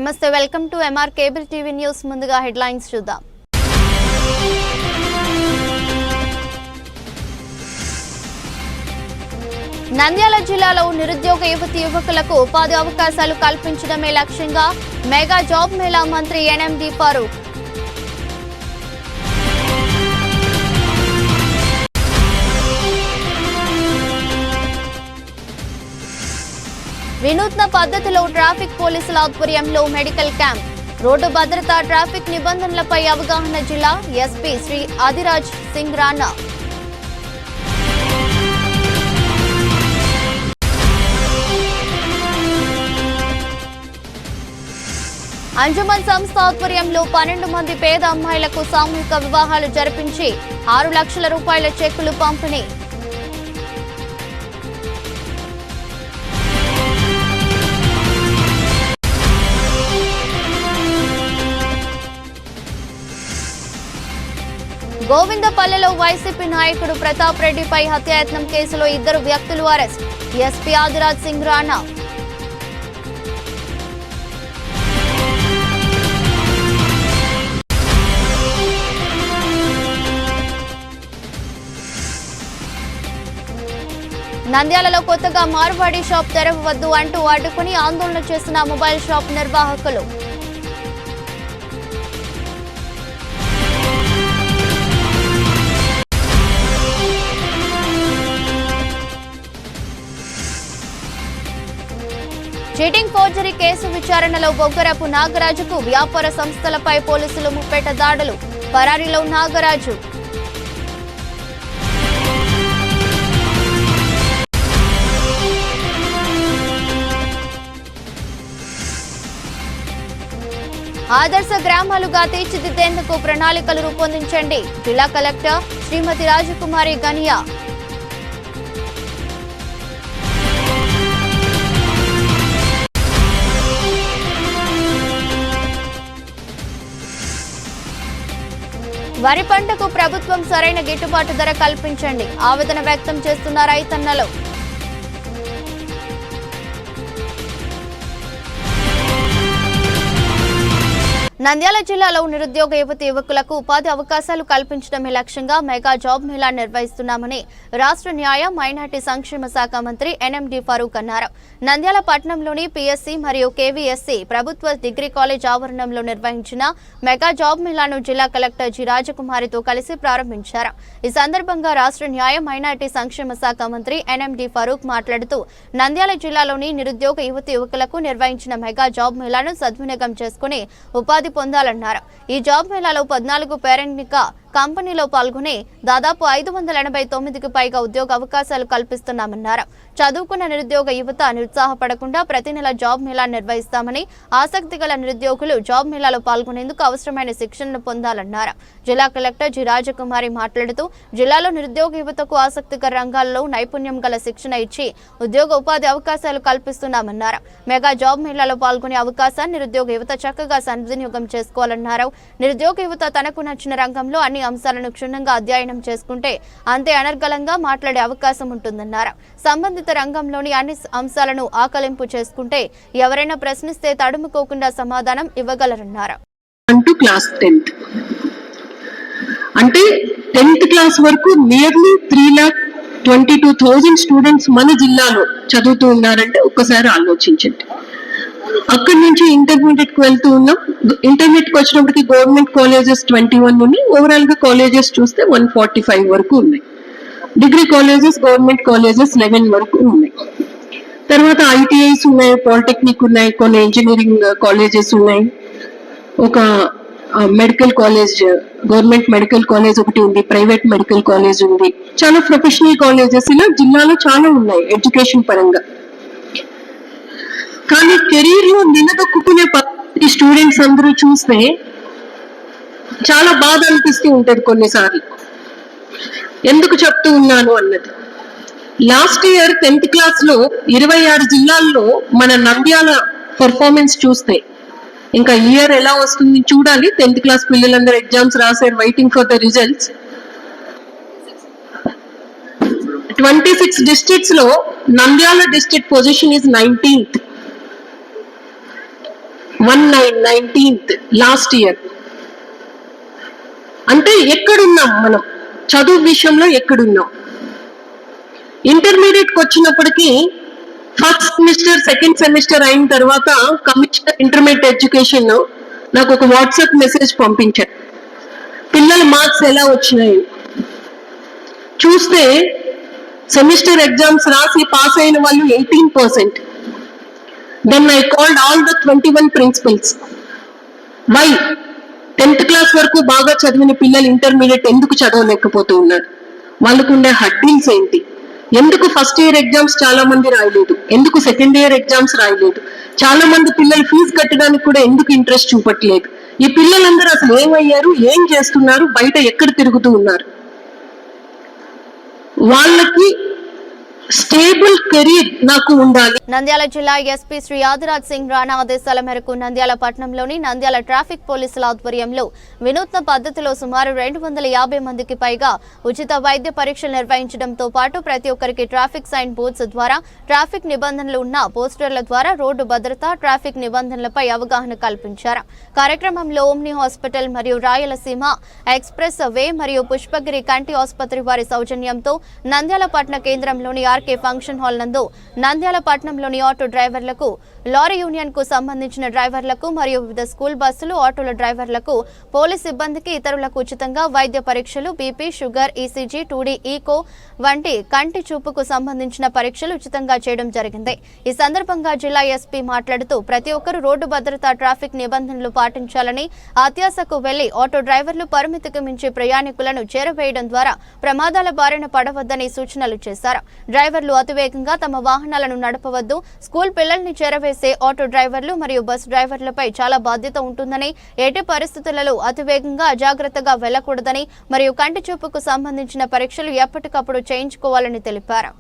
నమస్తే, welcome to MR cable TV news. ముందుగా headlines చూద్దాం. నంద్యాల జిల్లాలో నిరుద్యోగ యువకులకు ఉపాధి అవకాశాలు కల్పించడమే లక్ష్యంగా మెగా జాబ్ మేళా మంత్రి ఎన్ఎండి ఫరూక్. వినూత్న పద్ధతిలో ట్రాఫిక్ పోలీసుల ఆధ్వర్యంలో మెడికల్ క్యాంప్. రోడ్డు భద్రత, ట్రాఫిక్ నిబంధనలపై అవగాహన జిల్లా ఎస్పీ శ్రీ ఆదిరాజ్ సింగ్ రాణా. అంజుమన్ సంస్థ ఆధ్వర్యంలో 12 మంది పేద అమ్మాయిలకు సామూహిక వివాహాలు జరిపించి 6 లక్షల రూపాయల చెక్కులు పంపిణీ. గోవిందపల్లెలో వైసీపీ నాయకుడు ప్రతాప్ రెడ్డిపై హత్యాయత్నం కేసులో 2 వ్యక్తులు అరెస్ట్. ఎస్పీ ఆదిరాజ్ సింగ్ రాణా. నంద్యాలలో కొత్తగా మార్వాడి షాప్ తెరవవద్దు అంటూ అడ్డుకుని ఆందోళన చేసిన మొబైల్ షాప్ నిర్వాహకులు. చీటింగ్ ఫోర్జరీ కేసు విచారణలో బొగ్గరపు నాగరాజుకు వ్యాపార సంస్థలపై పోలీసులు ముప్పేట దాడులు. పరారీలో నాగరాజు. ఆదర్శ గ్రామాలుగా తీర్చిదిద్దేందుకు ప్రణాళికలు రూపొందించండి. జిల్లా కలెక్టర్ శ్రీమతి రాజకుమారి గనియా. వరి పంటకు ప్రభుత్వం సరైన గిట్టుబాటు ధర కల్పించండి. ఆవేదన వ్యక్తం చేస్తున్న రైతన్నలు. నంద్యాల జిల్లాలో నిరుద్యోగ యువకులకు ఉపాధి అవకాశాలు కల్పించడమే లక్ష్యంగా మెగా జాబ్ మేళా నిర్వహిస్తున్నామని రాష్ట్ర న్యాయ మైనార్టీ సంక్షేమ శాఖ మంత్రి ఎన్ఎండి ఫరూక్ అన్నారు. నంద్యాల పట్టణంలోని పిఎస్సి మరియు కేవీఎస్సి ప్రభుత్వ డిగ్రీ కాలేజ్ ఆవరణంలో నిర్వహించిన మెగా జాబ్ మేళాను జిల్లా కలెక్టర్ జి రాజకుమారితో కలిసి ప్రారంభించారు. ఈ సందర్భంగా రాష్ట్ర న్యాయ మైనార్టీ సంక్షేమ శాఖ మంత్రి ఎన్ఎండి ఫరూక్ మాట్లాడుతూ నంద్యాల జిల్లాలోని నిరుద్యోగ యువకులకు నిర్వహించిన మెగా జాబ్ మేళాను సద్వినియోగం చేసుకుని ఉపాధి పొందాలన్నారు. ఈ జాబ్ మేళాలో 14 పేరెన్నిక కంపెనీలో పాల్గొని దాదాపు 589కి పైగా ఉద్యోగ అవకాశాలు కల్పిస్తున్నామన్నారు. చదువుకున్న నిరుద్యోగ యువత నిరుత్సాహపడకుండా ప్రతి నెల జాబ్ మేళా నిర్వహిస్తామని, ఆసక్తి గల నిరుద్యోగులు జాబ్ మేళాలో పాల్గొనేందుకు అవసరమైన శిక్షణను పొందాలన్నారు. జిల్లా కలెక్టర్ జి రాజకుమారి మాట్లాడుతూ జిల్లాలో నిరుద్యోగ యువతకు ఆసక్తికర రంగాల్లో నైపుణ్యం గల శిక్షణ ఇచ్చి ఉద్యోగ ఉపాధి అవకాశాలు కల్పిస్తున్నామన్నారు. మెగా జాబ్ మేళాలో పాల్గొనే అవకాశాన్ని నిరుద్యోగ యువత చక్కగా సద్వినియోగం చేసుకోవాలన్నారు. నిరుద్యోగ యువత తనకు నచ్చిన రంగంలో అన్ని అంశాలను క్షుణ్ణంగా అధ్యయనం చేసుకుంటే అంతే అనర్గళంగా మాట్లాడే అవకాశం ఉంటుందన్నారు. సంబంధిత రంగంలోని అన్ని అంశాలను ఆకలింపు చేసుకుంటే ఎవరైనా ప్రశ్నిస్తే తడుముకోకుండా సమాధానం ఇవ్వగలరన్నారు. అంటే 10th క్లాస్ వరకు నియర్లీ 3,22,000 స్టూడెంట్స్ మన జిల్లాలో చదువుతూ ఉన్నారంటే ఒక్కసారి ఆలోచించండి. అక్కడి నుంచి ఇంటర్మీడియట్ కి వెళ్తూ ఉన్నాం. ఇంటర్మీడియట్ కి వచ్చినప్పటికి గవర్నమెంట్ కాలేజెస్ 21 ఉన్నాయి. ఓవరాల్ గా కాలేజెస్ చూస్తే 145 వరకు ఉన్నాయి. డిగ్రీ కాలేజెస్, గవర్నమెంట్ కాలేజెస్ 11 వరకు ఉన్నాయి. తర్వాత ఐటీఐస్ ఉన్నాయి, పాలిటెక్నిక్ ఉన్నాయి, కొన్ని ఇంజనీరింగ్ కాలేజెస్ ఉన్నాయి, ఒక medical college, government medical college ఒకటి ఉంది, ప్రైవేట్ మెడికల్ కాలేజ్ ఉంది, చాలా ప్రొఫెషనల్ కాలేజెస్ ఇలా జిల్లాలో చాలా ఉన్నాయి ఎడ్యుకేషన్ పరంగా. కానీ కెరీర్ లో నిలదొక్కునే స్టూడెంట్స్ అందరూ చూస్తే చాలా బాధ అనిపిస్తూ ఉంటది కొన్నిసార్లు. ఎందుకు చెప్తూ ఉన్నాను అన్నది, లాస్ట్ ఇయర్ 10th క్లాస్ లో 26 జిల్లాల్లో మన నంద్యాల పర్ఫార్మెన్స్ చూస్తే, ఇంకా ఇయర్ ఎలా వస్తుంది చూడాలి. 10th క్లాస్ పిల్లలందరూ ఎగ్జామ్స్ రాశారు, waiting for the results. 26 districts లో Nandyal district position is 19th. 1919 last year. అంటే ఎక్కడున్నాం మనం చదువు విషయంలో, ఎక్కడున్నాం? ఇంటర్మీడియట్కి వచ్చినప్పటికీ ఫస్ట్ సెమిస్టర్, సెకండ్ సెమిస్టర్ అయిన తర్వాత కమిషనర్ ఇంటర్మీడియట్ ఎడ్యుకేషన్ నాకు ఒక వాట్సాప్ మెసేజ్ పంపించారు, పిల్లల మార్క్స్ ఎలా వచ్చినాయి చూస్తే సెమిస్టర్ ఎగ్జామ్స్ రాసి పాస్ అయిన వాళ్ళు 18%. Then I called all the 21 principals. Why 10th class వరకు బాగా చదివిన పిల్లలు ఇంటర్మీడియట్ ఎందుకు చదవలేకపోతూ ఉన్నారు? వాళ్ళకు ఉండే హడ్డీల్స్ ఏంటి? ఎందుకు ఫస్ట్ ఇయర్ ఎగ్జామ్స్ చాలా మంది రాయలేదు? ఎందుకు సెకండ్ ఇయర్ ఎగ్జామ్స్ రాయలేదు? చాలా మంది పిల్లలు ఫీజు కట్టడానికి కూడా ఎందుకు ఇంట్రెస్ట్ చూపట్లేదు? ఈ పిల్లలందరూ అసలు ఏమయ్యారు, ఏం చేస్తున్నారు, బయట ఎక్కడ తిరుగుతూ ఉన్నారు? వాళ్ళకి స్టేబుల్ కెరీర్ నాకు ఉండాలి. నంద్యాల జిల్లా ఎస్పీ శ్రీ ఆదిరాజ్ సింగ్ రాణా ఆదేశాల మేరకు నంద్యాల పట్టణంలోని నంద్యాల ట్రాఫిక్ పోలీసుల ఆధ్వర్యంలో వినూత్న పద్ధతిలో సుమారు 250 మందికి పైగా ఉచిత వైద్య పరీక్షలు నిర్వహించడంతో పాటు ప్రతి ఒక్కరికి ట్రాఫిక్ సైన్ బోర్డ్స్ ద్వారా ట్రాఫిక్ నిబంధనలు ఉన్న పోస్టర్ల ద్వారా రోడ్డు భద్రత, ట్రాఫిక్ నిబంధనలపై అవగాహన కల్పించారు. కార్యక్రమంలో ఓమ్ని హాస్పిటల్ మరియు రాయలసీమ ఎక్స్ప్రెస్ వే మరియు పుష్పగిరి కంటి ఆసుపత్రి వారి సౌజన్యంతో నంద్యాల పట్టణ కేంద్రంలోని ఆర్కే ఫంక్షన్ హాల్ నందు నంద్యాల పట్టణంలోని ఆటో డ్రైవర్లకు, లారీ యూనియన్ కు సంబంధించిన డ్రైవర్లకు మరియు వివిధ స్కూల్ బస్సులు, ఆటోల డ్రైవర్లకు, పోలీస్ సిబ్బందికి, ఇతరులకు ఉచితంగా వైద్య పరీక్షలు, BP, sugar, ECG, 2D eco వంటి కంటి చూపుకు సంబంధించిన పరీక్షలు ఉచితంగా చేయడం జరిగింది. ఈ సందర్భంగా జిల్లా ఎస్పీ మాట్లాడుతూ ప్రతి ఒక్కరూ రోడ్డు భద్రత, ట్రాఫిక్ నిబంధనలు పాటించాలని, అత్యాశకు వెళ్లి ఆటో డ్రైవర్లు పరిమితికి మించి ప్రయాణికులను చేరవేయడం ద్వారా ప్రమాదాల బారిన పడవద్దని సూచనలు చేశారు. డ్రైవర్లు అతివేగంగా తమ వాహనాలను నడపవద్దు. స్కూల్ పిల్లల్ని చేరవేసే ఆటో డ్రైవర్లు మరియు బస్ డ్రైవర్లపై చాలా బాధ్యత ఉంటుందని, ఎట్టి పరిస్థితులలో అతివేగంగా అజాగ్రత్తగా వెళ్లకూడదని మరియు కంటి చూపుకు సంబంధించిన పరీక్షలు ఎప్పటికప్పుడు చేయించుకోవాలని తెలిపారు.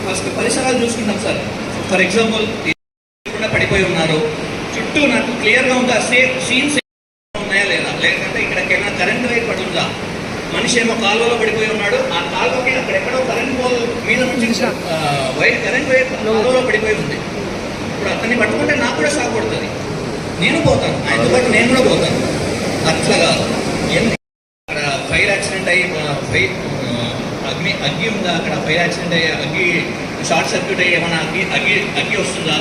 ఫస్ట్ పరిసరాలు చూసుకుంటాం సార్. ఫర్ ఎగ్జాంపుల్ పడిపోయి ఉన్నారు, చుట్టూ నాకు క్లియర్గా ఉందా, సీన్స్ ఉన్నాయా లేదా, లేకపోతే ఇక్కడికైనా కరెంట్ వైర్ పడి ఉందా, మనిషి ఏమో కాలువలో పడిపోయి ఉన్నాడు, ఆ కాలువకి అక్కడెక్కడో కరెంట్ పోల్ మీద నుంచి వైర్ కరెంట్ వైర్ కాలువలో పడిపోయి ఉంది. ఇప్పుడు అతన్ని పట్టుకుంటే నాకు కూడా షాక్ పడుతుంది, నేను పోతాను, ఆయనతో పాటు నేను కూడా పోతాను. అట్లా కాదు, అక్కడ ఫైర్ యాక్సిడెంట్ అయ్యి అగ్గి ఉందా, అక్కడ ఫైర్ యాక్సిడెంట్ అయ్యి అగ్గి షార్ట్ సర్క్యూట్ అయ్యి ఏమైనా అగ్గి వస్తుందా,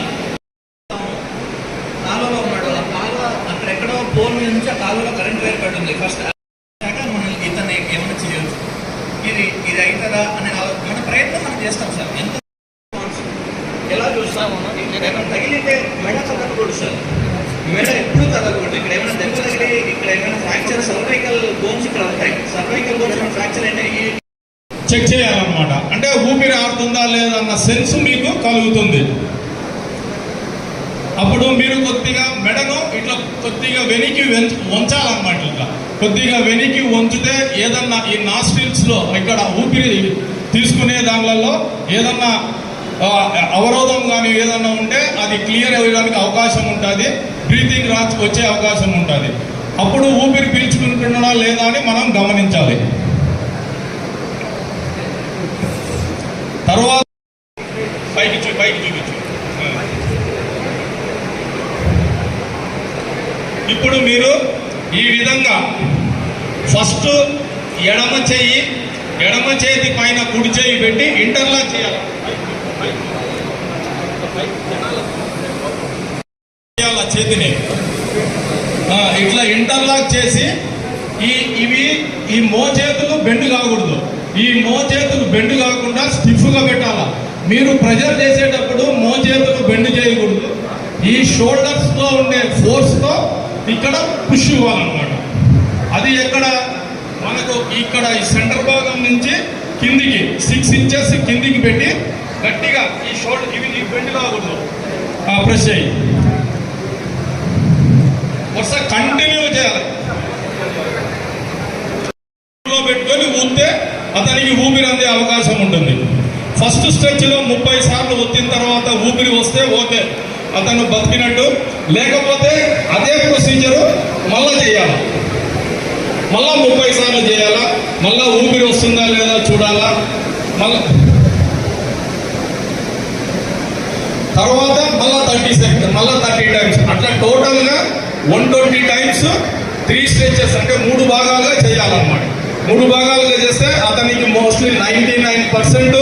కాలువలో ఉన్నాడు, ఆ కాలువ అక్కడెక్కడో పోల్ మీద నుంచి ఆ కాలువలో కరెంట్ వైర్ పడి ఉంది. ఫస్ట్ మనం ఇతన్ని ఏమైనా చేయవచ్చు, ఇది అవుతుందా అనే మన ప్రయత్నం మనం చేస్తాం సార్. ఎంత ఎలా చూస్తాము, ఏమైనా తగిలితే మెడ కదలకూడదు సార్, మెడ ఎప్పుడు కదలకూడదు. ఇక్కడ ఏమైనా దెబ్బ తగిలి ఇక్కడ ఏమైనా ఫ్రాక్చర్, సర్వైకల్ బోన్స్ ఇక్కడ ఉంటాయి, సర్వైకల్ బోన్స్ ఫ్రాక్చర్ అంటే చెక్ చేయాలన్నమాట. అంటే ఊపిరి ఆడుతుందా లేదా అన్న సెన్స్ మీకు కలుగుతుంది. అప్పుడు మీరు కొద్దిగా మెడను ఇట్లా కొద్దిగా వెనక్కి వంచాలన్నమాట. ఇట్లా కొద్దిగా వెనక్కి వంచితే ఏదన్నా ఈ నాస్ట్రిల్స్లో ఇక్కడ ఊపిరి తీసుకునే దానిలలో ఏదన్నా అవరోధం కానీ ఏదన్నా ఉంటే అది క్లియర్ అవ్వడానికి అవకాశం ఉంటుంది, బ్రీతింగ్ వచ్చే అవకాశం ఉంటుంది. అప్పుడు ఊపిరి పీల్చుకుంటున్నా లేదా అని మనం గమనించాలి. తర్వాత పైకి చూపించు. ఇప్పుడు మీరు ఈ విధంగా ఫస్ట్ ఎడమ చేతి పైన కుడి చేయి పెట్టి ఇంటర్లాక్ చేయాలి. చేతిని ఇట్లా ఇంటర్లాక్ చేసి ఈ మోచేతులు బెండ్ కాకూడదు. ఈ మోచేతులు బెండ్ కాకుండా స్టిఫ్గా పెట్టాలా. మీరు ప్రెజర్ చేసేటప్పుడు మోచేతులు బెండ్ చేయకూడదు. ఈ షోల్డర్స్లో ఉండే ఫోర్స్తో ఇక్కడ పుష్ ఇవ్వాలన్నమాట. అది ఎక్కడ మనకు ఇక్కడ ఈ సెంటర్ భాగం నుంచి కిందికి 6 ఇంచెస్ కిందికి పెట్టి గట్టిగా ఈ షోల్డర్ ఇవి నీకు బెండ్ కాకూడదు. ప్రెస్ చేయి. వరుస కంటిన్యూ చేయాలి. పెట్టుకొని ఊపితే అతనికి ఊపిరి అందే అవకాశం ఉంటుంది. ఫస్ట్ స్ట్రెచ్లో 30 సార్లు ఒత్తిన తర్వాత ఊపిరి వస్తే ఓకే, అతను బతికినట్టు. లేకపోతే అదే ప్రొసీజరు మళ్ళా చేయాలి. మళ్ళా 30 సార్లు చేయాలా, మళ్ళా ఊపిరి వస్తుందా లేదా చూడాలా, మళ్ళా తర్వాత మళ్ళా 30 సెకండ్స్, మళ్ళా 30 టైమ్స్, అట్లా టోటల్గా 120 టైమ్స్ 3 స్ట్రెచెస్ అంటే 3 భాగాలుగా చేయాలన్నమాట. 3 భాగాలుగా చేస్తే అతనికి మోస్ట్లీ 99%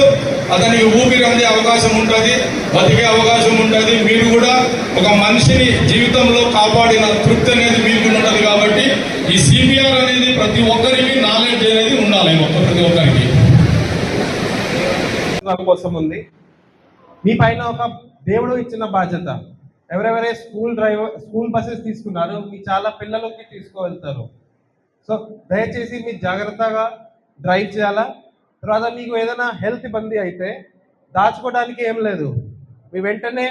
అతనికి ఊపిరి అందే అవకాశం ఉంటుంది, బతికే అవకాశం ఉంటుంది. మీరు కూడా ఒక మనిషిని జీవితంలో కాపాడిన తృప్తి అనేది మీకు ఉంటుంది. కాబట్టి ఈ సిపిఆర్ అనేది ప్రతి ఒక్కరికి నాలెడ్జ్ అనేది ఉండాలి, ప్రతి ఒక్కరికి కోసం ఉంది. మీ పైన ఒక దేవుడు ఇచ్చిన బాధ్యత. ఎవరెవరే స్కూల్ బస్సెస్ తీసుకున్నారు, మీ చాలా పిల్లలకి తీసుకువెళ్తారు. సో దయచేసి మీరు జాగ్రత్తగా డ్రైవ్ చేయాలా. తర్వాత మీకు ఏదైనా హెల్త్ ఇబ్బంది అయితే దాచుకోవడానికి ఏం లేదు, మీ వెంటనే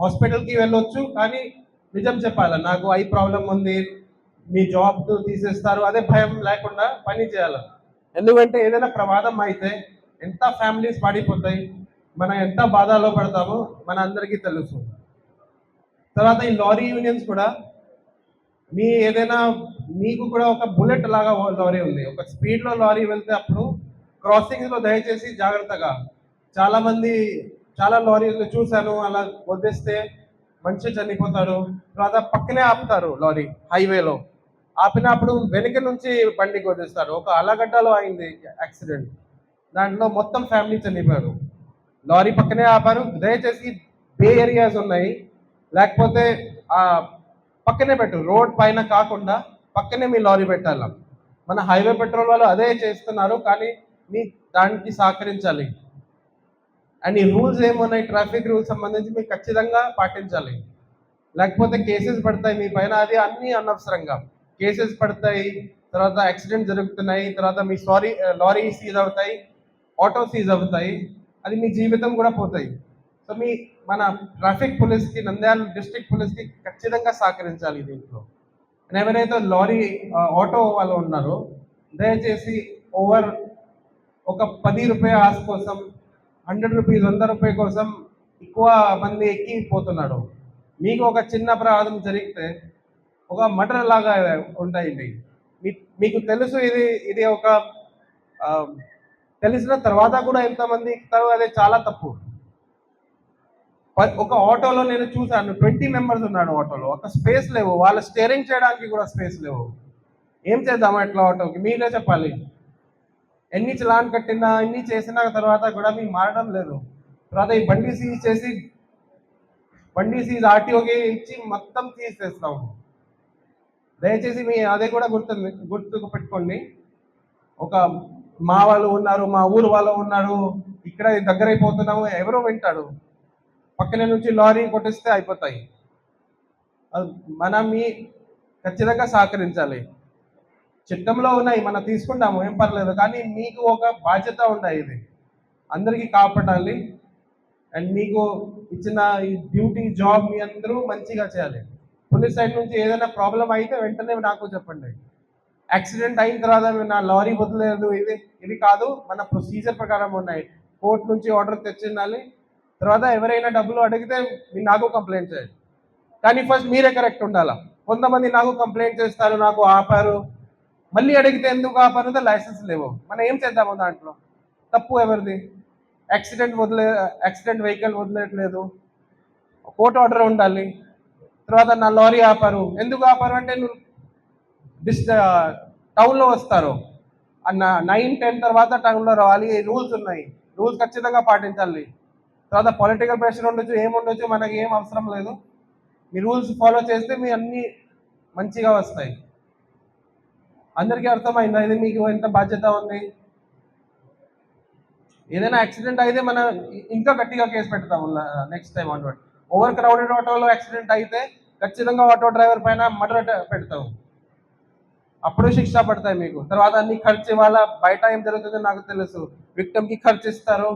హాస్పిటల్కి వెళ్ళొచ్చు. కానీ నిజం చెప్పాలా, నాకు ఐ ప్రాబ్లం ఉంది, మీ జాబ్ తీసేస్తారు, అదే భయం లేకుండా పని చేయాలి. ఎందుకంటే ఏదైనా ప్రమాదం అయితే ఎంత ఫ్యామిలీస్ పడిపోతాయి, మనం ఎంత బాధలో పడతామో మన అందరికీ తెలుసు. తర్వాత ఈ లారీ యూనియన్స్ కూడా మీకు కూడా ఒక బుల్లెట్ లాగా లారీ ఉంది. ఒక స్పీడ్లో లారీ వెళ్తే అప్పుడు క్రాసింగ్స్లో దయచేసి జాగ్రత్తగా. చాలా లారీలు చూశాను, అలా వదిలేస్తే మనిషి చనిపోతారు. తర్వాత పక్కనే ఆపుతారు లారీ, హైవేలో ఆపినప్పుడు వెనుక నుంచి బండికి వదిలేస్తారు. ఒక అలగడ్డలో అయింది యాక్సిడెంట్, దాంట్లో మొత్తం ఫ్యామిలీ చనిపోయారు. లారీ పక్కనే ఆపారు. దయచేసి బే ఏరియాస్ ఉన్నాయి, లేకపోతే పక్కనే పెట్టు, రోడ్ పైన కాకుండా పక్కనే మీ లారీ పెట్టాలి. మన హైవే పెట్రోల్ వాళ్ళు అదే చేస్తున్నారు, కానీ మీ దానికి సహకరించాలి. అండ్ ఈ రూల్స్ ఏమున్నాయి, ట్రాఫిక్ రూల్స్ సంబంధించి మీకు ఖచ్చితంగా పాటించాలి. లేకపోతే కేసెస్ పడతాయి మీ పైన. అది అన్నీ అనవసరంగా కేసెస్ పడతాయి, తర్వాత యాక్సిడెంట్ జరుగుతున్నాయి, తర్వాత మీ లారీ సీజ్ అవుతాయి, ఆటో సీజ్ అవుతాయి, అది మీ జీవితం కూడా పోతాయి. సో మన ట్రాఫిక్ పోలీస్కి, నంద్యాల డిస్ట్రిక్ట్ పోలీస్కి ఖచ్చితంగా సహకరించాలి దీంట్లో. ఎవరైతే ఆటో వాళ్ళు ఉన్నారో దయచేసి ఒక 10 రూపాయ ఆశ కోసం 100 రూపీస్ 100 రూపాయల కోసం ఎక్కువ మంది ఎక్కిపోతున్నాడు. మీకు ఒక చిన్న ప్రమాదం జరిగితే ఒక మర్డర్ లాగా ఉంటాయండి. మీకు తెలుసు, ఇది ఒక తెలిసిన తర్వాత కూడా ఎంతమంది ఎక్కుతారో అది చాలా తప్పు. ఒక ఆటోలో నేను చూశాను, 20 మెంబర్స్ ఉన్నాడు ఆటోలో, ఒక స్పేస్ లేవు, వాళ్ళ స్టీరింగ్ చేయడానికి కూడా స్పేస్ లేవు. ఏం చేద్దామా ఎట్లా ఆటోకి, మీరే చెప్పాలి. ఎన్ని చలాన్ కట్టినా, ఎన్ని చేసిన తర్వాత కూడా మీకు మారడం లేదు. తర్వాత ఈ బండి సీజ్ ఆర్టీఓకి ఇచ్చి మొత్తం తీసేస్తాము. దయచేసి అదే కూడా గుర్తుకు పెట్టుకోండి. మా వాళ్ళు ఉన్నారు, మా ఊరు వాళ్ళు ఉన్నారు, ఇక్కడ దగ్గరైపోతున్నాము, ఎవరో వింటాడు. పక్కన నుంచి లారీ కొట్టిస్తే అయిపోతాయి. మనం ఖచ్చితంగా సహకరించాలి. చట్టంలో ఉన్నాయి, మనం తీసుకుంటాము, ఏం పర్లేదు. కానీ మీకు ఒక బాధ్యత ఉన్నాయి, ఇది అందరికీ కాపాడాలి. అండ్ మీకు ఇచ్చిన ఈ డ్యూటీ జాబ్ మీ అందరూ మంచిగా చేయాలి. పోలీస్ సైడ్ నుంచి ఏదైనా ప్రాబ్లం అయితే వెంటనే నాకు చెప్పండి. యాక్సిడెంట్ అయిన తర్వాత నా లారీ వదిలేదు, ఇది కాదు, మన ప్రొసీజర్ ప్రకారం ఉన్నాయి. కోర్టు నుంచి ఆర్డర్ తెచ్చిండాలి. తర్వాత ఎవరైనా డబ్బులు అడిగితే మీరు నాకు కంప్లైంట్ చేయండి, కానీ ఫస్ట్ మీరే కరెక్ట్ ఉండాలా. కొంతమంది నాకు కంప్లైంట్ చేస్తారు, నాకు ఆపారు, మళ్ళీ అడిగితే ఎందుకు ఆపారు, లైసెన్స్ లేవు, మనం ఏం చేద్దాము దాంట్లో? తప్పు ఎవరిది? యాక్సిడెంట్ వెహికల్ వదిలేయట్లేదు, కోర్టు ఆర్డర్ ఉండాలి. తర్వాత నా లారీ ఆపారు, ఎందుకు ఆపారు అంటే నువ్వు టౌన్లో వస్తారు, 9-10 తర్వాత టౌన్లో రావాలి. రూల్స్ ఉన్నాయి, రూల్స్ ఖచ్చితంగా పాటించాలి. తర్వాత పొలిటికల్ ప్రెషర్ ఉండొచ్చు, ఏముండొచ్చు, మనకి ఏం అవసరం లేదు. మీ రూల్స్ ఫాలో చేస్తే మీ అన్నీ మంచిగా వస్తాయి. అందరికీ అర్థమైందా ఇది మీకు ఎంత బాధ్యత ఉంది? ఏదైనా యాక్సిడెంట్ అయితే మనం ఇంకా గట్టిగా కేసు పెడతాము next time onward. Over crowded ఆటోలో యాక్సిడెంట్ అయితే ఖచ్చితంగా ఆటో డ్రైవర్ పైన మర్డర్ పెడతాము, అప్పుడు శిక్ష పడతాయి మీకు. తర్వాత అన్ని ఖర్చు ఇవ్వాలా, బయట ఏం జరుగుతుందో నాకు తెలుసు. విక్టిమ్కి ఖర్చు ఇస్తారు,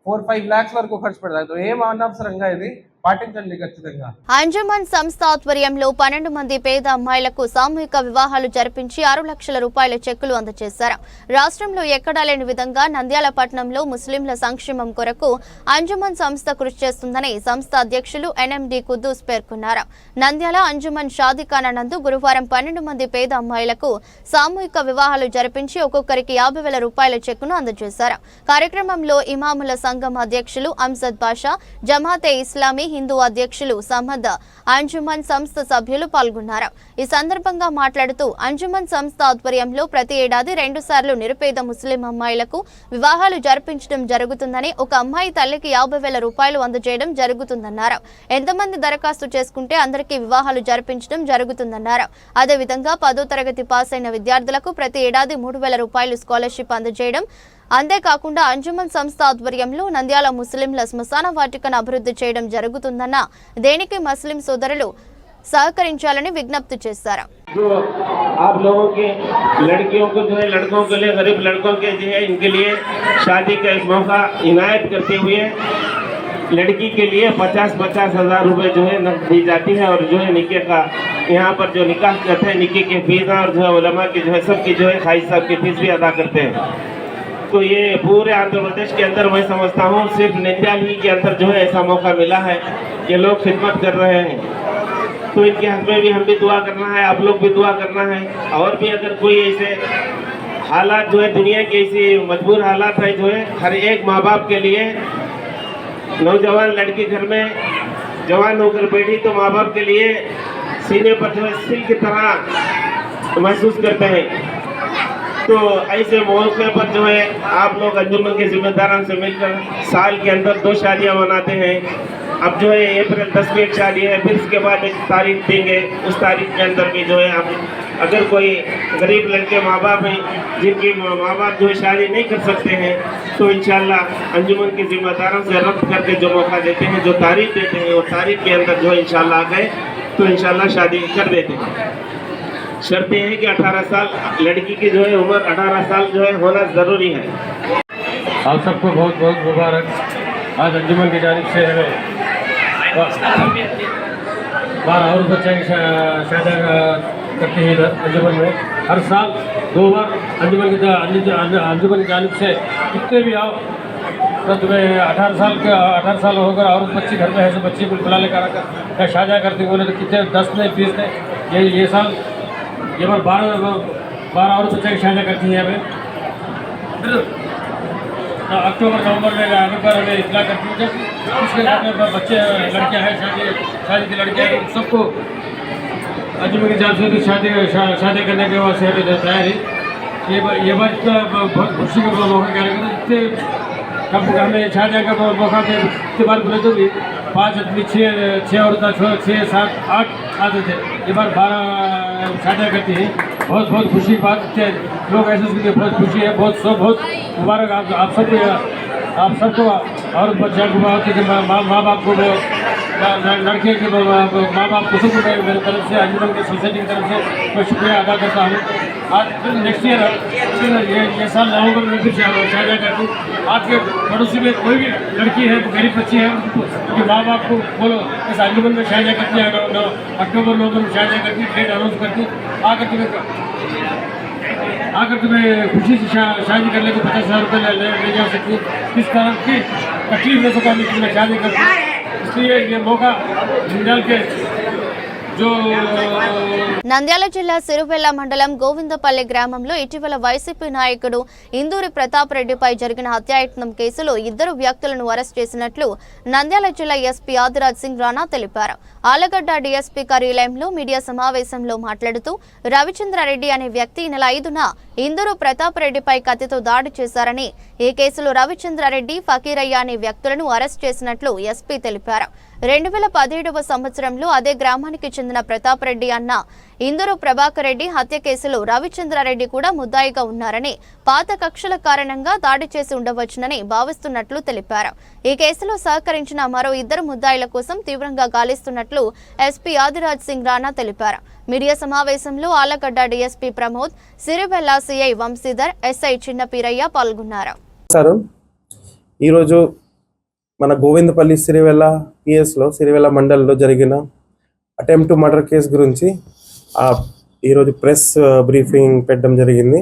4-5 lakhs వరకు ఖర్చు పెడతారు. ఏం అనవసరంగా ఇది పాటించండి ఖచ్చితంగా. అంజుమన్ సంస్థ ఆధ్వర్యంలో 12 మంది పేద అమ్మాయిలకు సామూహిక వివాహాలు జరిపించి 6 లక్షల రూపాయల చెక్కులు అందజేశారు. రాష్ట్రంలో ఎక్కడా లేని విధంగా నంద్యాల పట్టణంలో ముస్లింల సంక్షేమం కొరకు అంజుమన్ సంస్థ కృషి చేస్తుందని సంస్థ అధ్యక్షులు ఎన్ఎండి కుద్దూస్ పేర్కొన్నారు. నంద్యాల అంజుమన్ షాదీఖానా నందు గురువారం 12 మంది పేద అమ్మాయిలకు సామూహిక వివాహాలు జరిపించి ఒక్కొక్కరికి 50,000 రూపాయల చెక్కును అందజేశారు. కార్యక్రమంలో ఇమాముల సంఘం అధ్యక్షులు అంజద్ బాషా, జమాతే ఇస్లామీ హిందూ అధ్యక్షులు సమ్మద్, అంజుమన్ సంస్థ సభ్యులు పాల్గొన్నారు. ఈ సందర్భంగా మాట్లాడుతూ అంజుమన్ సంస్థ ఆధ్వర్యంలో ప్రతి ఏడాది 2 సార్లు నిరుపేద ముస్లిం అమ్మాయిలకు వివాహాలు జరిపించడం జరుగుతుందని, ఒక అమ్మాయి తల్లికి 50,000 రూపాయలు అందజేయడం జరుగుతుందన్నారు. ఎంతమంది దరఖాస్తు చేసుకుంటే అందరికీ వివాహాలు జరిపించడం జరుగుతుందన్నారు. అదేవిధంగా 10వ తరగతి పాస్ అయిన విద్యార్థులకు ప్రతి ఏడాది 3,000 రూపాయలు స్కాలర్షిప్ అందజేయడం, అంతేకాకుండా అంజుమన్ సంస్థ ఆధ్వర్యంలో నంద్యాల ముస్లింల శ్మశాన వాటికను అభివృద్ధి చేయడం జరుగుతుందన్న దేనికి ముస్లిం సోదరులు सहकरिंचाలని విజ్ఞప్తి చేశారు. जो आप लोगों के लड़कियों को जो है लड़कों के लिए गरीब लड़कों के जो है इनके लिए शादी का एक मौका इनायत करते हुए लड़की के लिए 50-50 हज़ार रुपये जो है नकद दी जाती है और जो है निकाह का यहाँ पर जो निकाह करते हैं निकाह के फीस और जो है उलमा की जो है सबकी जो है खाई साहब की फीस भी अदा करते हैं. तो ये पूरे आंध्र प्रदेश के अंदर मैं समझता हूँ सिर्फ नंद्याल ही के अंदर जो है ऐसा मौका मिला है कि लोग खिदमत कर रहे हैं. तो इनके हक में भी हम भी दुआ करना है, आप लोग भी दुआ करना है. और भी अगर कोई ऐसे हालात जो है दुनिया की ऐसी मजबूर हालात है जो है हर एक माँ बाप के लिए नौजवान लड़की घर में जवान होकर बैठी तो माँ बाप के लिए सीने पर जो है सिल की तरह महसूस करते हैं. तो ऐसे मौके पर जो है आप लोग अंजुमन के जिम्मेदारों से मिलकर साल के अंदर 2 शादियां मनाते हैं. अब जो है अप्रैल 10 में एक शादी है, फिर इसके बाद एक तारीख देंगे. उस तारीख के अंदर भी जो है आप अगर कोई गरीब लड़के माँ बाप हैं जिनकी माँ बाप जो है शादी नहीं कर सकते हैं तो इंशाल्लाह अंजुमन के जिम्मेदारों से रब्त करके जो मौका देते हैं, जो तारीख देते हैं, वो तारीख के अंदर जो है इंशाल्लाह आ गए तो इंशाल्लाह शादी कर देते हैं. शर्त यह है कि 18 साल लड़की की जो है उम्र 18 साल जो है होना ज़रूरी है. आप सबको बहुत बहुत मुबारक. आज अंजुमन की जानिब से हमें 12 और बच्चे की शादी करते हैं इधर अंजुमन में. हर साल 2 बार अंजुमन की जानिब से कितने भी आओ तो तुम्हें 18 साल होकर और बच्ची घर में है तो बच्ची को बुला लेकर आकर शादी करती बोले तो कितने 10 नहीं 20 नहीं ये साल ये बार 12 और बच्चे की शादी करती हैं हमें. अक्टूबर नवंबर में आने पर हमें इतला करती है. उसके बाद में बच्चे लड़कियां हैं शादी की लड़कियां हैं सबको अंजुमन की जान से भी शादी करने के बाद से तैयारी. ये बात बहुत खुशी का मौका क्या लगेगा. इतने कब हमें शादी का मौका थे इतने बार बोले तो भी 5 आदमी 6 औरत 6 7 8 आते थे. ये बार 12 शादी करती हैं. बहुत बहुत खुशी की बात है. लोग ऐसे सुन के बहुत खुशी है. बहुत मुबारक आप सबको और बच्चा को माँ बाप को लड़के के माँ बाप को सबको मेरी तरफ से अंजुमन की सोसाइटी की तरफ से मैं शुक्रिया अदा करता हूँ. आज नेक्स्ट ईयर ये साल नवंबर में फिर शादी करती. आपके पड़ोसी में कोई भी लड़की है गरीब बच्ची है उनके माँ बाप को बोलो इस अंजुमन में शादी करती है. अक्टूबर नवंबर में शादी करती डेट अनाउंस करती आकर तुम्हें खुशी से शादी करने को 50,000 रुपये ले जा सकती. किस तरह की तकलीफ में सका तुम्हें शादी करती. इसलिए ये मौका नंद्याल के నంద్యాల జిల్లా సిరువెల్ల మండలం గోవిందపల్లి గ్రామంలో ఇటీవల వైసీపీ నాయకుడు ఇందూరి ప్రతాప్ రెడ్డిపై జరిగిన హత్యాయత్నం కేసులో 2 వ్యక్తులను అరెస్ట్ చేసినట్లు నంద్యాల జిల్లా ఎస్పీ ఆదిరాజ్ సింగ్ రాణా తెలిపారు. ఆలగడ్డ డీఎస్పీ కార్యాలయంలో మీడియా సమావేశంలో మాట్లాడుతూ రవిచంద్రారెడ్డి అనే వ్యక్తి నెల 5న ఇందూరు ప్రతాప్ రెడ్డిపై కత్తితో దాడి చేశారని, ఈ కేసులో రవిచంద్రారెడ్డి ఫకీరయ్య అనే వ్యక్తులను అరెస్ట్ చేసినట్లు ఎస్పీ తెలిపారు. 2017వ సంవత్సరంలో అదే గ్రామానికి చెందిన ప్రతాప్ రెడ్డి అన్న ఇందూరు ప్రభాకర్ రెడ్డి హత్య కేసులో రవిచంద్రారెడ్డి కూడా ముద్దాయిగా ఉన్నారని, పాత కక్షల కారణంగా దాడి చేసి ఉండవచ్చునని భావిస్తున్నట్లు తెలిపారు. ఈ కేసులో సహకరించిన మరో 2 ముద్దాయిల కోసం తీవ్రంగా గాలిస్తున్నట్లు ఎస్పీ ఆదిరాజ్ సింగ్ రాణా తెలిపారు. మీడియా సమావేశంలో Allagadda DSP Pramod, Sirivella CI Vamshidhar, SI చిన్న పీరయ్య పాల్గొన్నారు. ఈరోజు మన గోవిందపల్లి సిరివెల్ల పిఎస్లో సిరివెల్ల మండల్లో జరిగిన అటెంప్ట్ టు మర్డర్ కేసు గురించి ఈరోజు ప్రెస్ బ్రీఫింగ్ పెట్టడం జరిగింది.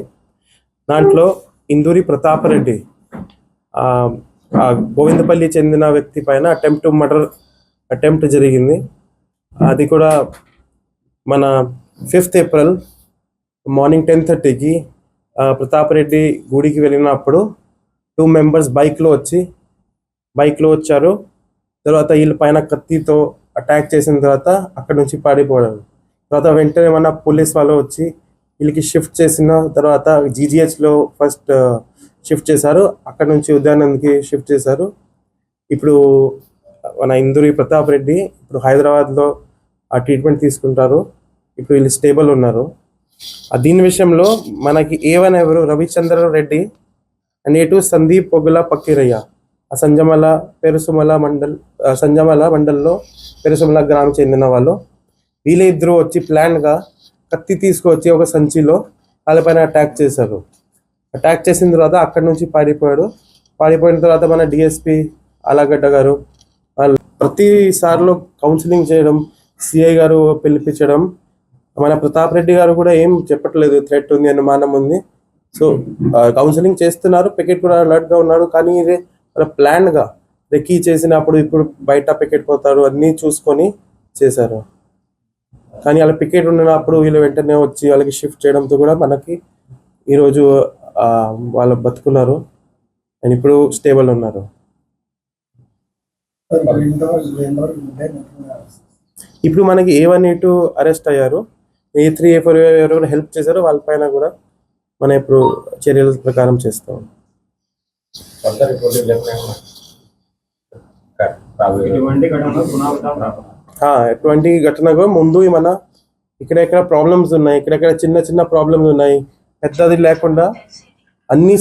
దాంట్లో ఇందూరి ప్రతాపరెడ్డి గోవిందపల్లి చెందిన వ్యక్తి పైన అటెంప్ట్ టు మర్డర్ అటెంప్ట్ జరిగింది. అది కూడా మన 5th ఏప్రిల్ మార్నింగ్ 10:30కి ప్రతాపరెడ్డి గుడికి వెళ్ళినప్పుడు 2 మెంబర్స్ బైక్లో వచ్చారు. తర్వాత వీళ్ళ పైన కత్తితో అటాక్ చేసిన తర్వాత అక్కడ నుంచి పారిపోయారు. తర్వాత వెంటనే మన పోలీస్ వాళ్ళు వచ్చి వీళ్ళకి షిఫ్ట్ చేసిన తర్వాత జీజీహెచ్లో ఫస్ట్ షిఫ్ట్ చేశారు. అక్కడ నుంచి ఉద్యానంద్కి షిఫ్ట్ చేశారు. ఇప్పుడు మన ఇందూరి ప్రతాపరెడ్డి ఇప్పుడు హైదరాబాద్లో ఆ ట్రీట్మెంట్ తీసుకుంటారు. ఇప్పుడు వీళ్ళు స్టేబుల్ ఉన్నారు. దీని విషయంలో మనకి A1 ఎవరు రవిచంద్ర రెడ్డి అండ్ A2 సందీప్ పొగుల పక్కిరయ్య సంజమల మండల్లో పెరుసుమల గ్రామం చెందిన వాళ్ళు. వీళ్ళిద్దరూ వచ్చి ప్లాన్గా కత్తి తీసుకువచ్చి ఒక సంచిలో వాళ్ళపైన అటాక్ చేశారు. అటాక్ చేసిన తర్వాత అక్కడి నుంచి పారిపోయిన తర్వాత మన డిఎస్పి ఆలగడ్డ గారు ప్రతిసారిలో కౌన్సిలింగ్ చేయడం, సిఐ గారు పిలిపించడం, మన ప్రతాప్ రెడ్డి గారు కూడా ఏం చెప్పట్లేదు, థ్రెట్ ఉంది, అనుమానం ఉంది. సో కౌన్సిలింగ్ చేస్తున్నారు, పికెట్ కూడా అలర్ట్గా ఉన్నారు. కానీ ఇది ప్లాన్గా రెక్కీ చేసినప్పుడు ఇప్పుడు బయట పికెట్ పోతారు అన్నీ చూసుకొని చేశారు. కానీ వాళ్ళ పికెట్ ఉన్నప్పుడు వీళ్ళు వెంటనే వచ్చి వాళ్ళకి షిఫ్ట్ చేయడంతో కూడా మనకి ఈరోజు వాళ్ళు బతుకున్నారు అండ్ ఇప్పుడు స్టేబుల్ ఉన్నారు. ఇప్పుడు మనకి A1 A2 అరెస్ట్ అయ్యారు. A3 A4 ఎవరు హెల్ప్ చేశారో వాళ్ళ పైన కూడా మనం ఇప్పుడు చర్యల ప్రకారం చేస్తాం. ఎటువంటి ఘటనకు ముందు మన ఇక్కడెక్కడ ప్రాబ్లమ్స్ ఉన్నాయి, ఇక్కడెక్కడ చిన్న ప్రాబ్లమ్స్ ఉన్నాయి, పెద్దది లేకుండా అన్ని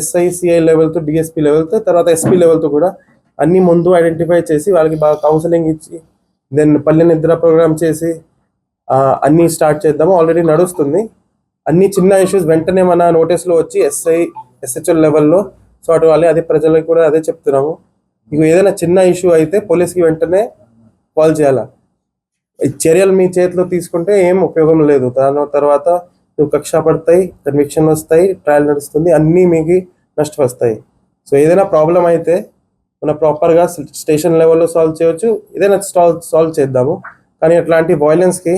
SI లెవెల్తో, DSP లెవెల్తో, తర్వాత SP లెవెల్తో కూడా అన్ని ముందు ఐడెంటిఫై చేసి వాళ్ళకి బాగా కౌన్సిలింగ్ ఇచ్చి దెన్ పల్లె నిద్ర ప్రోగ్రామ్ చేసి అన్నీ స్టార్ట్ చేద్దాము. ఆల్రెడీ నడుస్తుంది. అన్ని చిన్న ఇష్యూస్ వెంటనే మన నోటీస్లో వచ్చి SHO లెవెల్లో సార్ట్ అవ్వాలి. అదే ప్రజలకు కూడా అదే చెప్తున్నాము. మీకు ఏదైనా చిన్న ఇష్యూ అయితే పోలీస్కి వెంటనే కాల్ చేయాలా. చర్యలు మీ చేతిలో తీసుకుంటే ఏం ఉపయోగం లేదు. దాని తర్వాత నువ్వు కక్ష పడతాయి, కన్విక్షన్ వస్తాయి, ట్రయల్ నడుస్తుంది, అన్నీ మీకు నష్టం వస్తాయి. సో ఏదైనా ప్రాబ్లం అయితే మనం ప్రాపర్గా స్టేషన్ లెవెల్లో సాల్వ్ చేయవచ్చు, ఏదైనా సాల్వ్ చేద్దాము. కానీ అట్లాంటి వైలెన్స్కి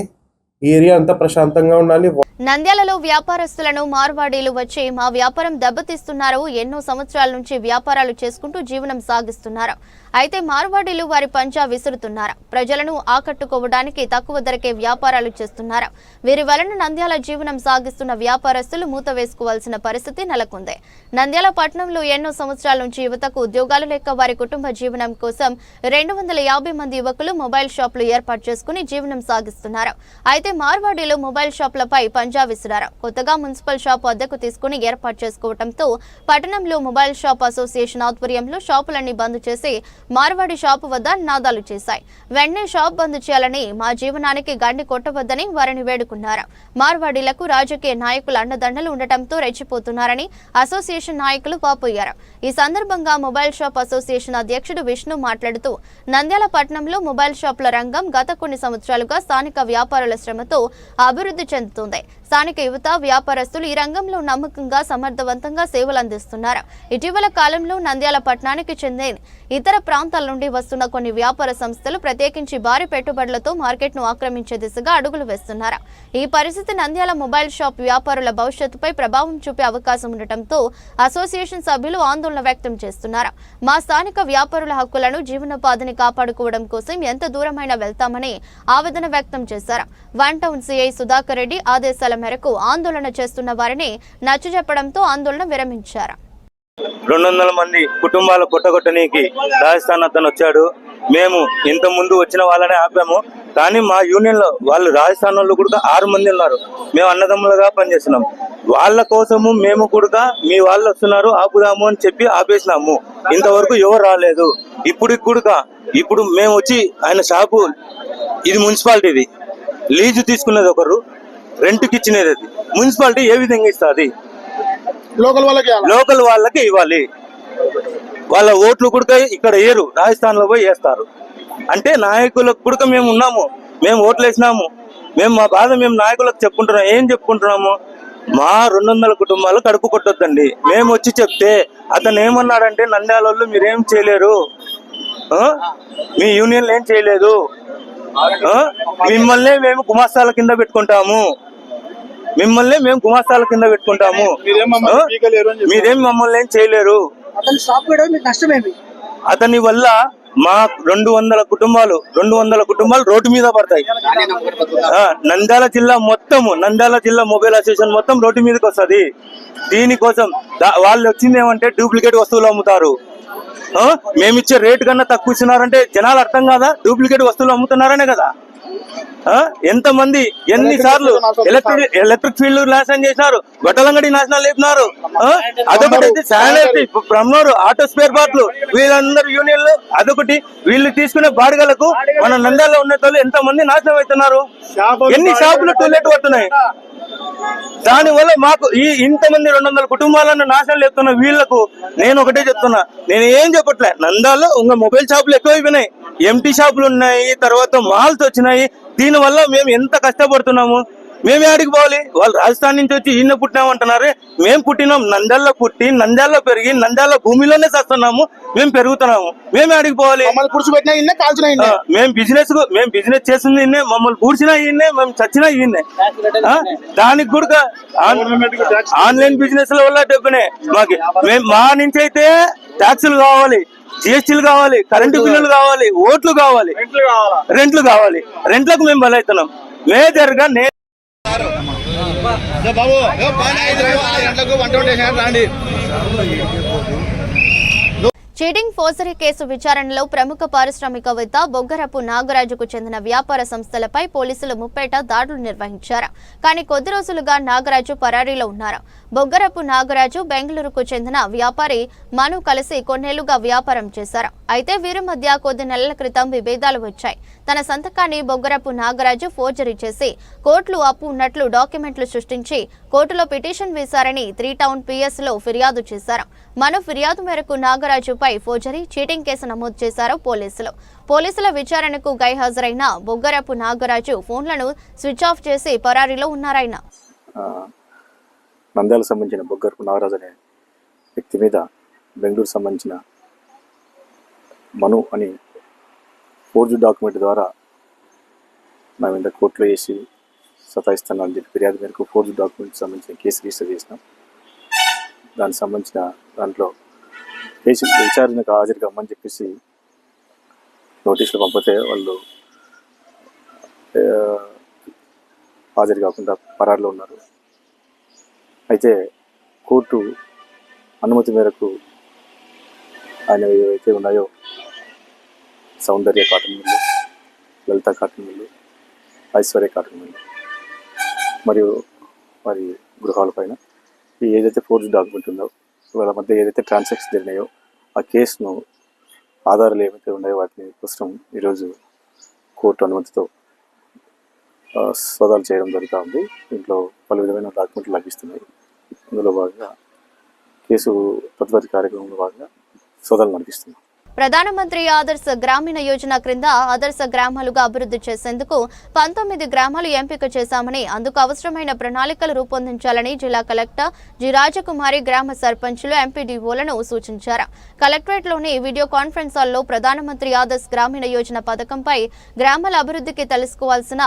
ఈ ఏరియా అంతా ప్రశాంతంగా ఉండాలి. నంద్యాలలో వ్యాపారస్తులను మార్వాడీలు వచ్చి మా వ్యాపారం దెబ్బతీస్తున్నారు, ఎన్నో సంవత్సరాల నుంచి వ్యాపారాలు చేసుకుంటూ జీవనం సాగిస్తున్నారు. అయితే మార్వాడీలు వారి పంజా విసురుతున్నారు. ప్రజలను ఆకట్టుకోవడానికి తక్కువ ధరకే వ్యాపారాలు చేస్తున్నారు. వీరి వలన నంద్యాల జీవనం సాగిస్తున్న వ్యాపారస్తులు మూత వేసుకోవాల్సిన పరిస్థితి నెలకొంది. నంద్యాల పట్టణంలో ఎన్నో సంవత్సరాల నుంచి యువతకు ఉద్యోగాలు లేక వారి కుటుంబ జీవనం కోసం 250 మంది యువకులు మొబైల్ షాపులు ఏర్పాటు చేసుకుని జీవనం సాగిస్తున్నారు. అయితే మార్వాడీలు మొబైల్ షాపులపై పంజా విసిరారు. కొత్తగా మున్సిపల్ షాపు అద్దెకు తీసుకుని ఏర్పాటు చేసుకోవడంతో పట్టణంలో మొబైల్ షాప్ అసోసియేషన్ ఆధ్వర్యంలో షాపులన్నీ బంద్ చేసి మార్వాడి షాపు వద్ద నినాదాలు చేశాయి. వెంటనే షాప్ బంద్ చేయాలని, మా జీవనానికి గండి కొట్టవద్దని వారిని వేడుకున్నారు. మార్వాడీలకు రాజకీయ నాయకుల అండదండలు ఉండటంతో రెచ్చిపోతున్నారని అసోసియేషన్ నాయకులు వాపోయారు. ఈ సందర్భంగా మొబైల్ షాప్ అసోసియేషన్ అధ్యక్షుడు విష్ణు మాట్లాడుతూ నంద్యాల పట్టణంలో మొబైల్ షాపుల రంగం గత కొన్ని సంవత్సరాలుగా స్థానిక వ్యాపారుల శ్రమతో అభివృద్ధి చెందుతుంది. స్థానిక యువత వ్యాపారస్తులు ఈ రంగంలో నమ్మకంగా సమర్థవంతంగా సేవలు అందిస్తున్నారు. ఇటీవల కాలంలో నంద్యాల పట్టణానికి చెందిన ఇతర ప్రాంతాల నుండి వస్తున్న కొన్ని వ్యాపార సంస్థలు ప్రత్యేకించి భారీ పెట్టుబడులతో మార్కెట్ను ఆక్రమించే దిశగా అడుగులు వేస్తున్నారు. ఈ పరిస్థితి నంద్యాల మొబైల్ షాప్ వ్యాపారుల భవిష్యత్తుపై ప్రభావం చూపే అవకాశం ఉండటంతో అసోసియేషన్ సభ్యులు ఆందోళన వ్యక్తం చేస్తున్నారు. మా స్థానిక వ్యాపారుల హక్కులను, జీవనోపాధిని కాపాడుకోవడం కోసం ఎంత దూరమైనా వెళ్తామని ఆవేదన వ్యక్తం చేశారు. 1 టౌన్ సిఐ సుధాకర్ రెడ్డి ఆదేశాల మేరకు ఆందోళన చేస్తున్న వారిని నచ్చజెప్పడంతో ఆందోళన విరమించారు. 200 మంది కుటుంబాలు కొట్టగొట్టనీకి రాజస్థాన్ అతను వచ్చాడు. మేము ఇంత ముందు వచ్చిన వాళ్ళనే ఆపాము. కానీ మా యూనియన్ లో వాళ్ళు రాజస్థాన్ వాళ్ళు కూడా 6 మంది ఉన్నారు. మేము అన్నదమ్ములుగా పనిచేస్తున్నాం. వాళ్ళ కోసము మేము కూడా మీ వాళ్ళు వస్తున్నారు ఆపుదాము అని చెప్పి ఆపేసినాము. ఇంతవరకు ఎవరు రాలేదు. ఇప్పుడు మేము వచ్చి ఆయన షాపు, ఇది మున్సిపాలిటీది, లీజు తీసుకునేది ఒకరు, రెంట్కి ఇచ్చినది అది. మున్సిపాలిటీ ఏ విధంగా ఇస్తుంది? లోకల్ వాళ్ళకి ఇవ్వాలి. వాళ్ళ ఓట్లు కూడా ఇక్కడ వేయరు, రాజస్థాన్ లో పోయి వేస్తారు. అంటే నాయకులకు కూడా మేము ఉన్నాము, మేము ఓట్లు వేసినాము, మేము మా బాధ మేము నాయకులకు చెప్పుకుంటున్నాం. ఏం చెప్పుకుంటున్నాము? మా 200 కుటుంబాలు కడుపు కొట్టొద్దండి. మేము వచ్చి చెప్తే అతను ఏమన్నాడంటే, నంద్యాల వాళ్ళు మీరేం చేయలేరు, మీ యూనియన్లు ఏం చేయలేదు, మిమ్మల్ని మేము గుమాస్తాల కింద పెట్టుకుంటాము, మీరేం మమ్మల్ని ఏం చేయలేరు. అతని వల్ల మా 200 కుటుంబాలు రోడ్డు మీద పడతాయి. నంద్యాల జిల్లా మొబైల్ అసోసియేషన్ మొత్తం రోడ్డు మీదకి వస్తుంది. దీనికోసం వాళ్ళు వచ్చింది ఏమంటే డూప్లికేట్ వస్తువులు అమ్ముతారు. మేమిచ్చే రేటు కన్నా తక్కువ ఇస్తున్నారంటే జనాలు అర్థం కాదా? డూప్లికేట్ వస్తువులు అమ్ముతున్నారనే కదా. ఎంతమంది ఎన్నిసార్లు ఎలక్ట్రిక్ ఫీల్డ్ నాశనం చేసినారు, బట్టలంగడి నాశనం లేపినారు. అదొకటి శానిటరీ ప్రమోర్ ఆటో స్పేర్ పార్ట్లు వీళ్ళందరూ యూనియన్లు. అదొకటి వీళ్ళు తీసుకునే బాడిగలకు మన నంద్యాలలో ఉన్న వాళ్ళు ఎంత మంది నాశనం అవుతున్నారు. ఎన్ని షాపులు టూలెట్ పడుతున్నాయి. దానివల్ల మాకు ఇంతమంది 200 కుటుంబాలను నాశనం లేపుతున్న వీళ్లకు నేను ఒకటే చెప్తున్నా, నేను ఏం చెప్పట్లే. నంద్యాలలో ఇంకా మొబైల్ షాపులు ఎక్కువైపోయినాయి, ఎంటీ షాపులు ఉన్నాయి, తర్వాత మాల్స్ వచ్చినాయి. దీనివల్ల మేము ఎంత కష్టపడుతున్నాము. మేమే ఆడికి పోవాలి. వాళ్ళు రాజస్థాన్ నుంచి వచ్చి ఈయన పుట్టినామంటున్నారు. మేము పుట్టినాం నంద్యాలలో, పుట్టి నంద్యాలలో పెరిగి నంద్యాల భూమిలోనే చేస్తున్నాము, మేము పెరుగుతున్నాము. మేమే ఆడికి పోవాలి. మేము బిజినెస్ చేసింది ఈయనే, మమ్మల్ని పూడ్చినా ఈయనే, మేము చచ్చినా ఈయనే. దానికి కూడా ఆన్లైన్ బిజినెస్ వల్ల డబ్బునే మాకు. మా నుంచి అయితే ట్యాక్సులు కావాలి, జిఎస్టీలు కావాలి, కరెంటు బిల్లులు కావాలి, ఓట్లు కావాలి, రెంట్లు కావాలి. రెంట్లకు మేము బలవుతున్నాం. మేజర్ గా చీటింగ్ ఫోర్జరీ కేసు విచారణలో ప్రముఖ పారిశ్రామికవేత్త బొగ్గరపు నాగరాజుకు చెందిన వ్యాపార సంస్థలపై పోలీసులు ముప్పేట దాడులు నిర్వహించారు. కానీ కొద్ది రోజులుగా నాగరాజు పరారీలో ఉన్నారు. బొగ్గరపు నాగరాజు బెంగళూరుకు చెందిన వ్యాపారి మను కలిసి కొన్నేళ్లుగా వ్యాపారం చేశారు. అయితే వీరి మధ్య కొద్ది నెలల క్రితం విభేదాలు వచ్చాయి. తన సంతకాన్ని బొగ్గరపు నాగరాజు ఫోర్జరీ చేసి కోర్టులో అప్పు ఉన్నట్లు డాక్యుమెంట్లు సృష్టించి కోర్టులో పిటిషన్ వేశారని 3 టౌన్ PS లో ఫిర్యాదు చేశారు. మను ఫిర్యాదు మేరకు నాగరాజుపై ఫోర్జరీ, చీటింగ్ కేసు నమోదు చేశారు పోలీసులు. పోలీసుల విచారణకు గైహాజరైన బొగ్గరపు నాగరాజు ఫోన్లను స్విచ్ ఆఫ్ చేసి పరారీలో ఉన్నారాయన. నంద్యాలకు సంబంధించిన బొగ్గరపు నాగరాజు అనే వ్యక్తి మీద బెంగళూరు సంబంధించిన మను అని ఫోర్జు డాక్యుమెంట్ ద్వారా నా మీద కోర్టులో వేసి సతాయిస్తున్నాను చెప్పి ఫిర్యాదు మేరకు ఫోర్జు డాక్యుమెంట్ సంబంధించిన కేసు రిజిస్టర్ చేసినాం. దానికి సంబంధించిన దాంట్లో కేసు విచారణకు హాజరు కమ్మని చెప్పేసి నోటీసులు పంపితే వాళ్ళు హాజరు కాకుండా పరారులో ఉన్నారు. అయితే కోర్టు అనుమతి మేరకు ఆయన ఏవైతే ఉన్నాయో Soundarya cotton mill, Lalitha cotton mill, Aishwarya cotton mill మరియు మరి గృహాలపైన ఏదైతే ఫోర్జ్ డాక్యుమెంట్ ఉందో వాళ్ళ మధ్య ఏదైతే ట్రాన్సాక్షన్ జరిగినాయో ఆ కేసును ఆధారాలు ఏమైతే ఉన్నాయో వాటిని కోసం ఈరోజు కోర్టు అనుమతితో సోదాలు చేయడం జరుగుతూ ఉంది. దీంట్లో పలు విధమైన డాక్యుమెంట్లు లభిస్తున్నాయి. అందులో భాగంగా కేసు తదుపరి కార్యక్రమంలో భాగంగా సోదాలు నడిపిస్తున్నాం. ప్రధానమంత్రి ఆదర్శ గ్రామీణ యోజన క్రింద ఆదర్శ గ్రామాలుగా అభివృద్ధి చేసేందుకు 19 గ్రామాలు ఎంపిక చేశామని, అందుకు అవసరమైన ప్రణాళికలు రూపొందించాలని జిల్లా కలెక్టర్ జి రాజకుమారి గ్రామ సర్పంచులు ఎంపీడీఓలను సూచించారు. కలెక్టరేట్లోని వీడియో కాన్ఫరెన్స్ హాల్లో ప్రధానమంత్రి ఆదర్శ గ్రామీణ యోజన పథకంపై గ్రామాల అభివృద్ధికి తెలుసుకోవాల్సిన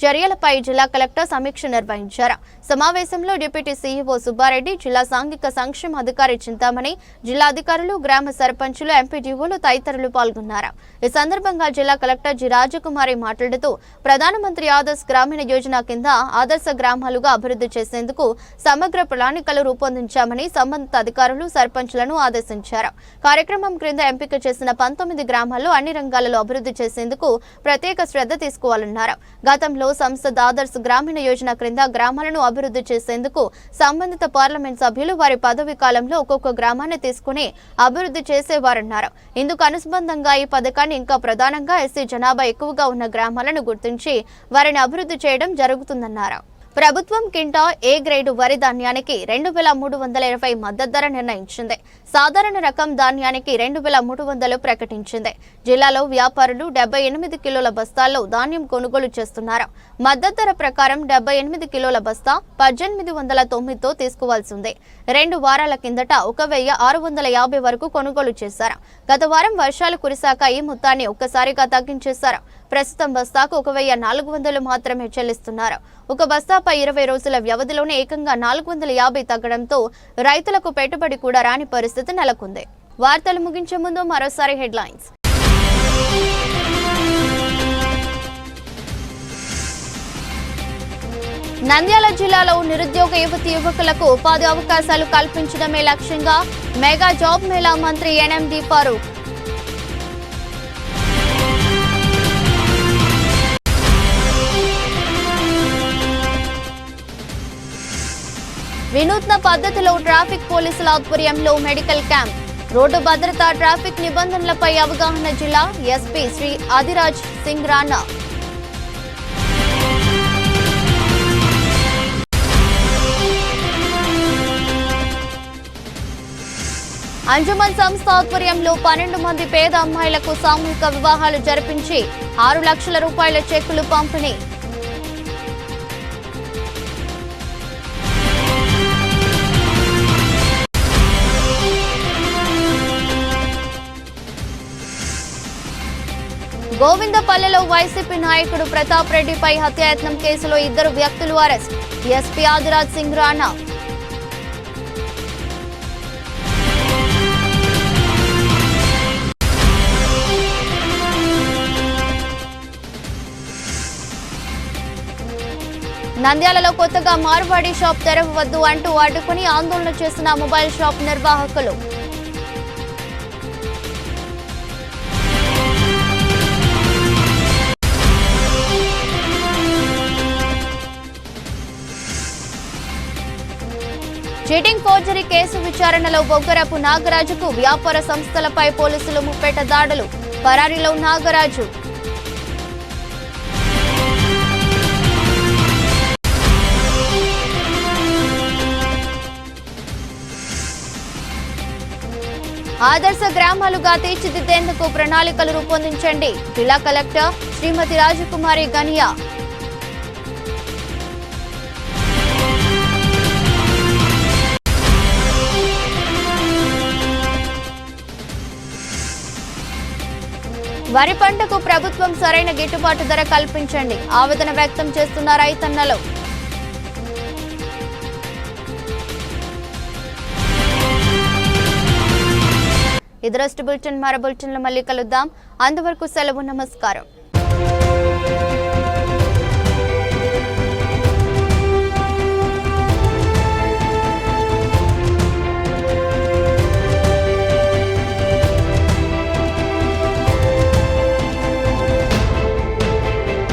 చర్యలపై జిల్లా కలెక్టర్ సమీక్ష నిర్వహించారు. సమావేశంలో డిప్యూటీ సీఈఓ సుబ్బారెడ్డి, జిల్లా సాంఘిక సంక్షేమ అధికారి చింతామణి, జిల్లా అధికారులు, గ్రామ సర్పంచులు, ఎంపీడీఓలు తదితరులు పాల్గొన్నారు. ఈ సందర్భంగా జిల్లా కలెక్టర్ జి రాజకుమారి మాట్లాడుతూ ప్రధానమంత్రి ఆదర్శ గ్రామీణ యోజన కింద ఆదర్శ గ్రామాలుగా అభివృద్ధి చేసేందుకు సమగ్ర ప్రణాళికలు రూపొందించామని సంబంధిత అధికారులు, సర్పంచులను ఆదేశించారు. కార్యక్రమం క్రింద ఎంపిక చేసిన 19 గ్రామాల్లో అన్ని రంగాలలో అభివృద్ధి చేసేందుకు ప్రత్యేక శ్రద్ధ తీసుకోవాలన్నారు. గతంలో సంసద్ ఆదర్శ గ్రామీణ యోజన క్రింద గ్రామాలను అభివృద్ధి చేసేందుకు సంబంధిత పార్లమెంట్ సభ్యులు వారి పదవి కాలంలో ఒక్కొక్క గ్రామాన్ని తీసుకుని అభివృద్ధి చేసేవారన్నారు. ఇందుకు అనుబంధంగా ఈ పథకాన్ని ఇంకా ప్రధానంగా ఎస్సీ జనాభా ఎక్కువగా ఉన్న గ్రామాలను గుర్తించి వారిని అభివృద్ధి చేయడం జరుగుతుందన్నారు. ప్రభుత్వం కింటా ఏ గ్రేడు వరి ధాన్యానికి 2320 మద్దతు ధర నిర్ణయించింది. సాధారణ రకం ధాన్యానికి 2300 ప్రకటించింది. జిల్లాలో వ్యాపారులు 78 కిలోల బస్తాల్లో ధాన్యం కొనుగోలు చేస్తున్నారు. మద్దతు ధర ప్రకారం 78 కిలోల బస్తా 1809తో తీసుకోవాల్సి ఉంది. 2 వారాల కిందట 1650 వరకు కొనుగోలు చేశారు. గత వారం వర్షాలు కురిశాక ఈ మొత్తాన్ని ఒక్కసారిగా తగ్గించేశారు. ప్రస్తుతం బస్తాకు 1400 మాత్రమే చెల్లిస్తున్నారు. ఒక బస్తాపై 20 రోజుల వ్యవధిలోనే ఏకంగా 450 తగ్గడంతో రైతులకు పెట్టుబడి కూడా రాని పరిస్థితి నెలకొంది. వార్తలు ముగించే ముందు మరోసారి హెడ్లైన్స్. నంద్యాల జిల్లాలో నిరుద్యోగ యువకులకు ఉపాధి అవకాశాలు కల్పించడమే లక్ష్యంగా మెగా జాబ్ మేళా మంత్రి ఎన్ఎండి ఫారూక్. వినూత్న పద్ధతిలో ట్రాఫిక్ పోలీసుల ఆధ్వర్యంలో మెడికల్ క్యాంప్. రోడ్డు భద్రత, ట్రాఫిక్ నిబంధనలపై అవగాహన జిల్లా ఎస్పీ శ్రీ ఆదిరాజ్ సింగ్ రాణా. అంజుమన్ సంస్థ ఆధ్వర్యంలో 12 మంది పేద అమ్మాయిలకు సామూహిక వివాహాలు జరిపించి 6 లక్షల రూపాయల చెక్కులు పంపిణీ. గోవిందపల్లెలో వైసీపీ నాయకుడు ప్రతాప్ రెడ్డిపై హత్యాయత్నం కేసులో 2 వ్యక్తులు అరెస్ట్. ఎస్పీ ఆదిరాజ్ సింగ్ రాణా. నంద్యాలలో కొత్తగా మార్వాడి షాప్ తెరవవద్దు అంటూ అడ్డుకుని ఆందోళన చేసిన మొబైల్ షాప్ నిర్వాహకులు. చీటింగ్ ఫోర్జరీ కేసు విచారణలో బొగ్గరపు నాగరాజుకు వ్యాపార సంస్థలపై పోలీసులు ముప్పేట దాడులు. పరారీలో నాగరాజు. ఆదర్శ గ్రామాలుగా తీర్చిదిద్దేందుకు ప్రణాళికలు రూపొందించండి. జిల్లా కలెక్టర్ శ్రీమతి రాజకుమారి గనియా. వరి పంటకు ప్రభుత్వం సరైన గిట్టుబాటు ధర కల్పించండి. ఆవేదన వ్యక్తం చేస్తున్న రైతన్నలు. ఇదరస్ట్ బులెటిన్. మరో బులెటిన్లో మళ్ళీ కలుద్దాం. అంతవరకు సెలవు. నమస్కారం.